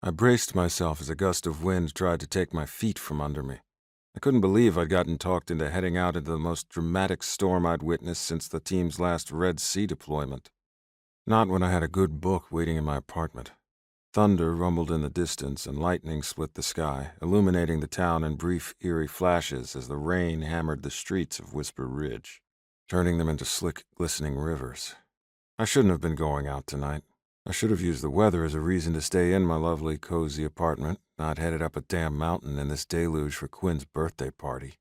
I braced myself as a gust of wind tried to take my feet from under me. I couldn't believe I'd gotten talked into heading out into the most dramatic storm I'd witnessed since the team's last Red Sea deployment. Not when I had a good book waiting in my apartment. Thunder rumbled in the distance and lightning split the sky, illuminating the town in brief, eerie flashes as the rain hammered the streets of Whisper Ridge, turning them into slick, glistening rivers. I shouldn't have been going out tonight. I should have used the weather as a reason to stay in my lovely, cozy apartment, not headed up a damn mountain in this deluge for Quinn's birthday party.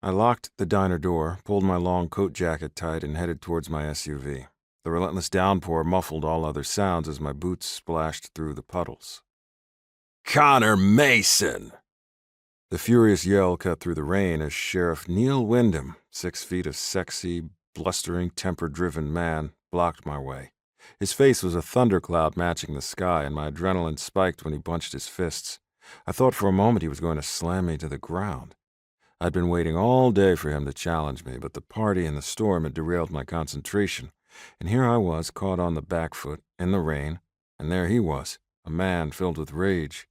I locked the diner door, pulled my long coat jacket tight, and headed towards my SUV. The relentless downpour muffled all other sounds as my boots splashed through the puddles. "Connor Mason!" The furious yell cut through the rain as Sheriff Neil Windham, 6 feet of sexy, blustering, temper-driven man, blocked my way. His face was a thundercloud matching the sky, and my adrenaline spiked when he bunched his fists. I thought for a moment he was going to slam me to the ground. I'd been waiting all day for him to challenge me, but the party and the storm had derailed my concentration, and here I was caught on the back foot, in the rain, and there he was, a man filled with rage.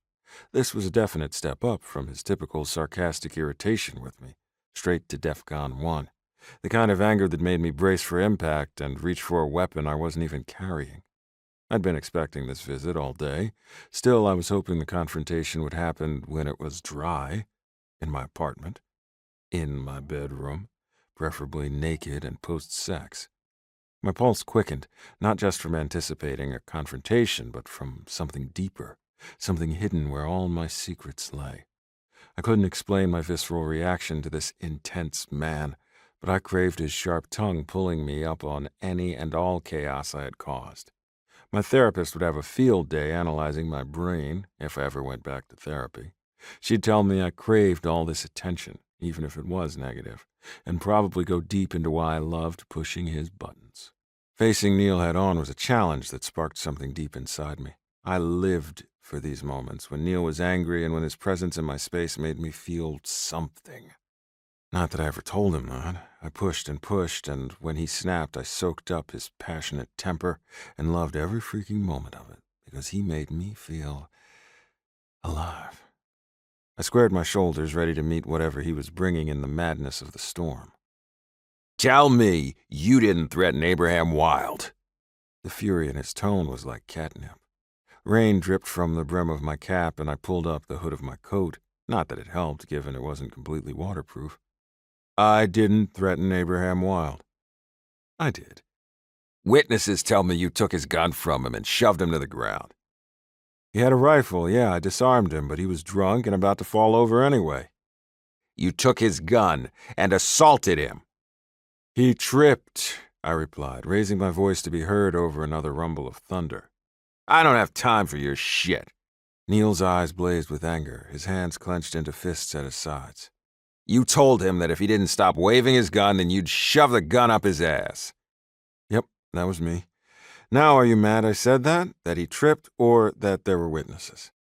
This was a definite step up from his typical sarcastic irritation with me, straight to DEFCON 1. The kind of anger that made me brace for impact and reach for a weapon I wasn't even carrying. I'd been expecting this visit all day. Still, I was hoping the confrontation would happen when it was dry, in my apartment, in my bedroom, preferably naked and post-sex. My pulse quickened, not just from anticipating a confrontation, but from something deeper, something hidden where all my secrets lay. I couldn't explain my visceral reaction to this intense man, but I craved his sharp tongue pulling me up on any and all chaos I had caused. My therapist would have a field day analyzing my brain, if I ever went back to therapy. She'd tell me I craved all this attention, even if it was negative, and probably go deep into why I loved pushing his buttons. Facing Neil head-on was a challenge that sparked something deep inside me. I lived for these moments, when Neil was angry and when his presence in my space made me feel something. Not that I ever told him that. I pushed, and when he snapped, I soaked up his passionate temper and loved every freaking moment of it, because he made me feel alive. I squared my shoulders, ready to meet whatever he was bringing in the madness of the storm. "Tell me you didn't threaten Abraham Wilde." The fury in his tone was like catnip. Rain dripped from the brim of my cap, and I pulled up the hood of my coat. Not that it helped, given it wasn't completely waterproof. "I didn't threaten Abraham Wilde." "I did." "Witnesses tell me you took his gun from him and shoved him to the ground." "He had a rifle, yeah, I disarmed him, but he was drunk and about to fall over anyway." "You took his gun and assaulted him." "He tripped," I replied, raising my voice to be heard over another rumble of thunder. "I don't have time for your shit." Neil's eyes blazed with anger, his hands clenched into fists at his sides. "You told him that if he didn't stop waving his gun, then you'd shove the gun up his ass." "Yep, that was me. Now are you mad I said that? That he tripped, or that there were witnesses?"